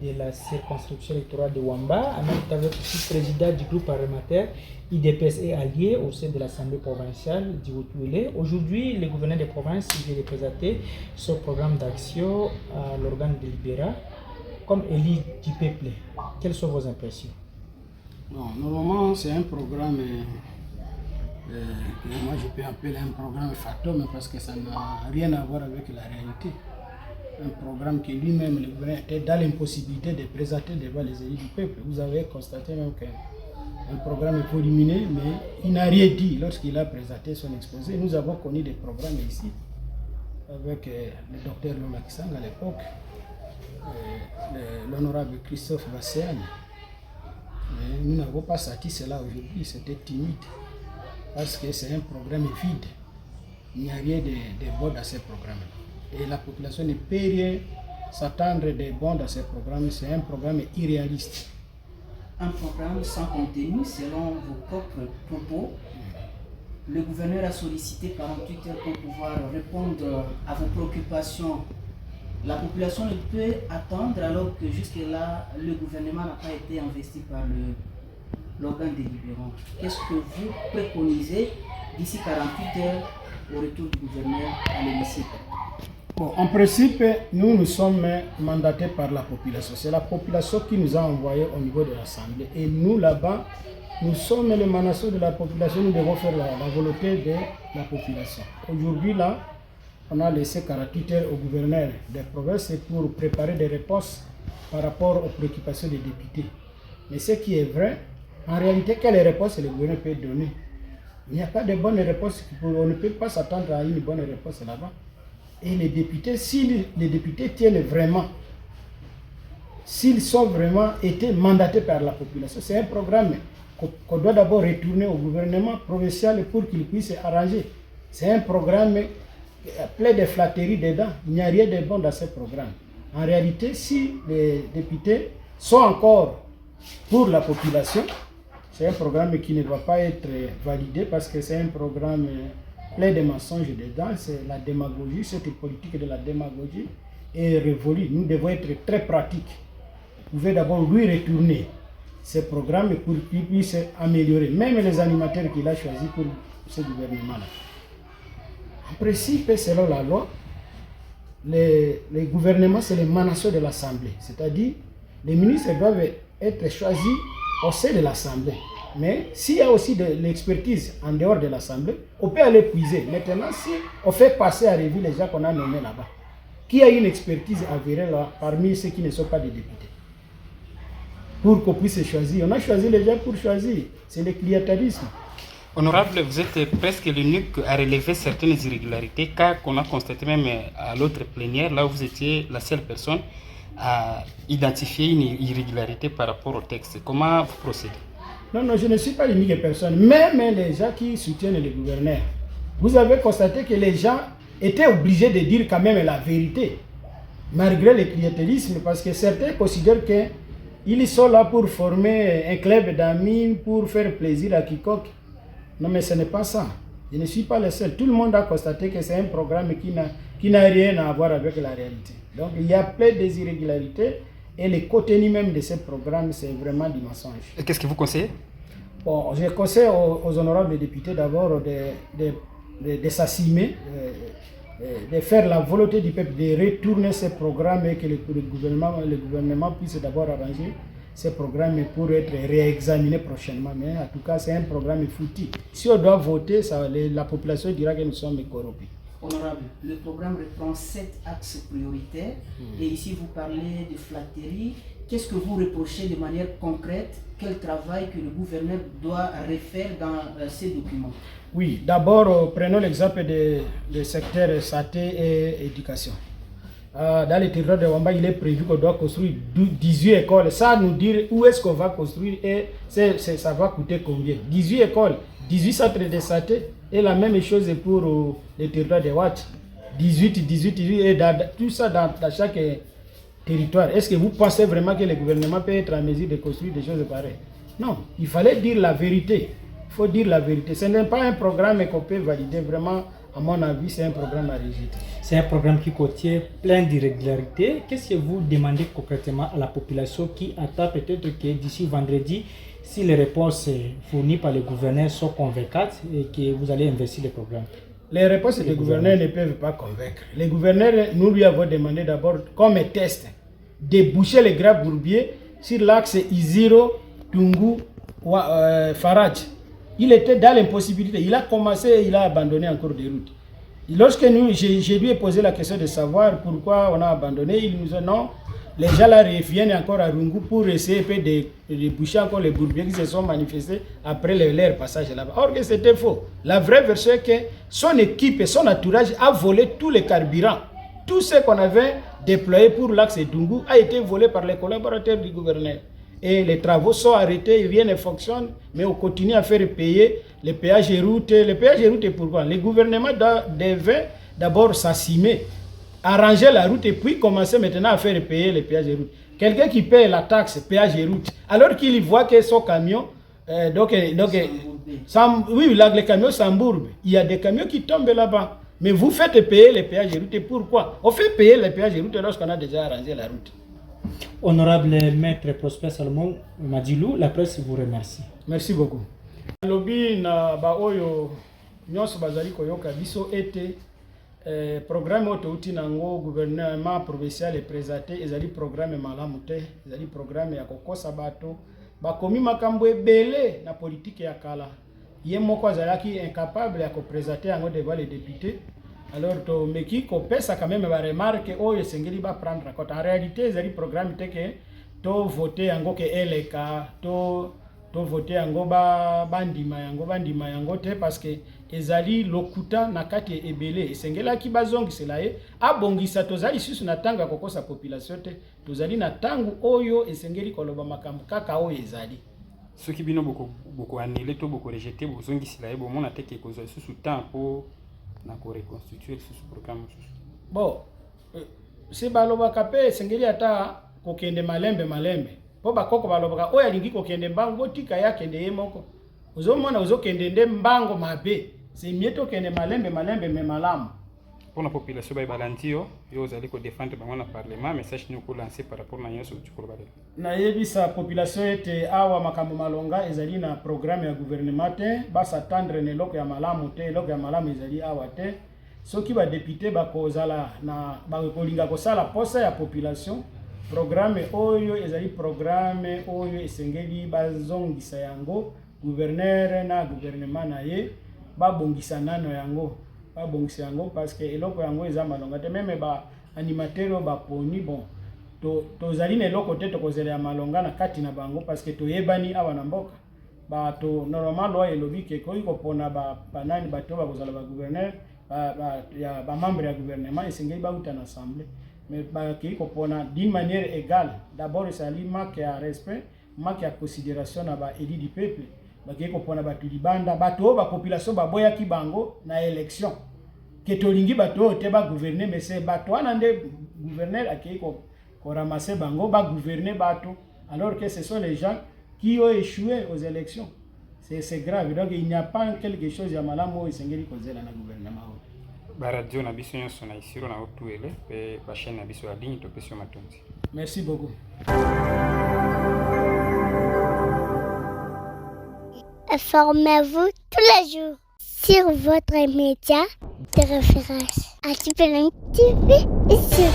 de la circonscription électorale de Wamba, en même temps aussi président du groupe parlementaire IDPS et allié au sein de l'Assemblée provinciale d'Iwotuele. Aujourd'hui, le gouverneur de province vient de présenter son programme d'action à l'organe délibérant comme élu du peuple. Quelles sont vos impressions? Bon, normalement, c'est un programme que moi je peux appeler un programme fantôme parce que ça n'a rien à voir avec la réalité. Un programme que lui-même, le gouverneur, était dans l'impossibilité de présenter devant les élus du peuple. Vous avez constaté même qu'un programme est éliminé, mais il n'a rien dit lorsqu'il a présenté son exposé. Nous avons connu des programmes ici, avec le docteur Lola Kisang à l'époque, l'honorable Christophe Basséane. Nous n'avons pas sorti cela aujourd'hui, c'était timide, parce que c'est un programme vide. Il n'y a rien de bon dans ce programme. Et la population ne peut rien s'attendre de bon dans ce programme. C'est un programme irréaliste. Un programme sans contenu, selon vos propres propos. Le gouverneur a sollicité 48 heures pour pouvoir répondre à vos préoccupations. La population ne peut attendre alors que jusque-là, le gouvernement n'a pas été investi par l'organe délibérant. Qu'est-ce que vous préconisez d'ici 48 heures au retour du gouverneur à l'hémicycle? Bon, en principe, nous sommes mandatés par la population. C'est la population qui nous a envoyés au niveau de l'Assemblée. Et nous, là-bas, nous sommes les mandateurs de la population. Nous devons faire la volonté de la population. Aujourd'hui, là, on a laissé 48 heures au gouverneur des provinces pour préparer des réponses par rapport aux préoccupations des députés. Mais ce qui est vrai, en réalité, quelles réponses le gouverneur peut donner? Il n'y a pas de bonne réponse. On ne peut pas s'attendre à une bonne réponse là-bas. Et les députés, si les députés tiennent vraiment, s'ils sont vraiment été mandatés par la population, c'est un programme qu'on doit d'abord retourner au gouvernement provincial pour qu'il puisse arranger. C'est un programme plein de flatteries dedans. Il n'y a rien de bon dans ce programme. En réalité, si les députés sont encore pour la population, c'est un programme qui ne va pas être validé parce que c'est un programme plein de mensonges dedans. C'est la démagogie, cette politique de la démagogie est révolue. Nous devons être très pratiques. Vous pouvez d'abord lui retourner ce programme pour qu'il puisse améliorer, même les animateurs qu'il a choisis pour ce gouvernement-là. En principe, selon la loi, les gouvernements, c'est les mandateurs de l'Assemblée. C'est-à-dire, les ministres doivent être choisis au sein de l'Assemblée. Mais s'il y a aussi de l'expertise en dehors de l'Assemblée, on peut aller puiser. Maintenant, si on fait passer à revue les gens qu'on a nommés là-bas, qui a une expertise avérée là, parmi ceux qui ne sont pas des députés, pour qu'on puisse choisir. On a choisi les gens pour choisir. C'est le clientélisme. Honorable, vous êtes presque l'unique à relever certaines irrégularités, car qu'on a constaté même à l'autre plénière, là où vous étiez la seule personne à identifier une irrégularité par rapport au texte. Comment vous procédez? Non, je ne suis pas l'unique personne. Même les gens qui soutiennent le gouverneur, vous avez constaté que les gens étaient obligés de dire quand même la vérité, malgré le clientélisme, parce que certains considèrent qu'ils sont là pour former un club d'amis, pour faire plaisir à quiconque. Non, mais ce n'est pas ça. Je ne suis pas le seul. Tout le monde a constaté que c'est un programme qui n'a rien à voir avec la réalité. Donc, il y a plein d'irrégularités. Et le contenu même de ce programme, c'est vraiment du mensonge. Et qu'est-ce que vous conseillez? Bon, je conseille aux honorables députés d'abord de s'assumer, de faire la volonté du peuple, de retourner ce programme et que le gouvernement puisse d'abord arranger ce programme pour être réexaminé prochainement. Mais en tout cas, c'est un programme foutu. Si on doit voter, la population dira que nous sommes corrompus. Honorable, le programme reprend 7 axes prioritaires et ici vous parlez de flatterie. Qu'est-ce que vous reprochez de manière concrète? Quel travail que le gouverneur doit refaire dans ces documents? Oui, d'abord prenons l'exemple des secteurs santé et éducation. Dans le territoire de Wamba, il est prévu qu'on doit construire 18 écoles. Ça nous dire où est-ce qu'on va construire et ça va coûter combien? 18 écoles, 18 centres de santé. Et la même chose pour le territoire de Ouatt. 18, et tout ça dans chaque territoire. Est-ce que vous pensez vraiment que le gouvernement peut être en mesure de construire des choses pareilles? Non, il fallait dire la vérité. Il faut dire la vérité. Ce n'est pas un programme qu'on peut valider vraiment à mon avis, c'est un programme à rejeter. C'est un programme qui contient plein d'irrégularités. Qu'est-ce que vous demandez concrètement à la population qui attend peut-être que d'ici vendredi, si les réponses fournies par le gouverneur sont convaincantes et que vous allez investir le programme? Les réponses des gouverneurs ne peuvent pas convaincre. Les gouverneurs, nous lui avons demandé d'abord, comme test, de boucher les Gras Bourbier sur l'axe Iziro, Tungu, Faraj. Il était dans l'impossibilité. Il a commencé, il a abandonné en cours de route. Et lorsque je lui ai posé la question de savoir pourquoi on a abandonné, il nous a dit non, les gens là reviennent encore à Rungu pour essayer de boucher encore les Bourbiers qui se sont manifestés après leur passage là-bas. Or que c'était faux. La vraie version est que son équipe et son entourage a volé tous les carburants. Tout ce qu'on avait déployé pour l'axe Dungu a été volé par les collaborateurs du gouverneur. Et les travaux sont arrêtés, rien ne fonctionne, mais on continue à faire payer les péages et routes. Les péages et routes, pourquoi? Le gouvernement devait d'abord s'assumer, arranger la route et puis commencer maintenant à faire payer les péages et routes. Quelqu'un qui paye la taxe péage et route, alors qu'il voit que son camion, oui, là, les camions s'embourbent. Il y a des camions qui tombent là-bas. Mais vous faites payer les péages et routes. Et pourquoi? On fait payer les péages et routes lorsqu'on a déjà arrangé la route. Honorable Maître Prosper Salomon Madilou, la presse vous remercie. Merci beaucoup. Lobby na baoyo nyonso bazali koyoka biso ete programme otouti nango gouvernement provincial présenté ezali programme malamu te, ezali programme ya kokosa bato bakomi makambo ebele na politique ya kala. Ye moko azalaki incapable ya koprésenter yango devant les députés. Alors to meki ko pesa quand même ba remarque o esengeli ba prendre en compte. En réalité ezali programme te que to voter yango ke eleka to voter yango bandima yango te parce que ezali lokuta na kati ebele esengela ki bazongisela ye abongisa tozali susu na tanga kokosa population te tozali na tangu oyo esengeli koloba makambo kaka oyo ezali. Ce qui bino beaucoup annulé to beaucoup rejeté bozongisela ye bomona te ke kozwa susu temps pour na ko reconstituer ce programme. Bon, si balobaka pe esengeli ata kokende malembe po bakoko balobaka oyo alingi kokende mbango tika ya kende ye moko ozomona ozokende nde mbango mabe c'est mieux to kende malembe me malamu. Pour la population ba balandio yo ozali ko défendre bango na parlement, message ni ko lancer par rapport na nyoso tukolo bale na yebisa population ete awa makambo malonga ezali na programme ya gouvernement te basa tendre ne loko ya malamu te loko ya malamu ezali awa te soki ba député bakozala na bakolinga kosala posa ya population. Programme oyo ezali programme oyo esengeli bazongisa yango gouverneur na gouvernement na ye babongisa nano yango babongisa yango parce que eloko yango eza malonga te même ba animateur ba poni bon tozali na eloko te tokozela ya malonga na kati na bango parce que toyebani awa na mboka bato normalement loi elobi ke koyi kopona banani bato bakozala ba gouverneur ba membre ya gouvernement esengeli bauta na assemblée. Mais qui compone d'une manière égale. D'abord, il s'agit de respect, de considération à l'élit du peuple. Qui compone la population boya ki bango na élection. Que tolingi bato te ba gouverner mais c'est bato anande gouverneur qui ko ramasser bango ba gouverner bato alors que ce sont les gens qui ont échoué aux élections. C'est grave. Donc il n'y a pas quelque chose ya malamu isengeli kozela na gouvernement. Radio na biso nyonso na isiro na otuele pe ba chaîne na biso ya ligne to pesio matonzi. Merci beaucoup. Informez-vous tous les jours sur votre média de référence. Activez le TV et sur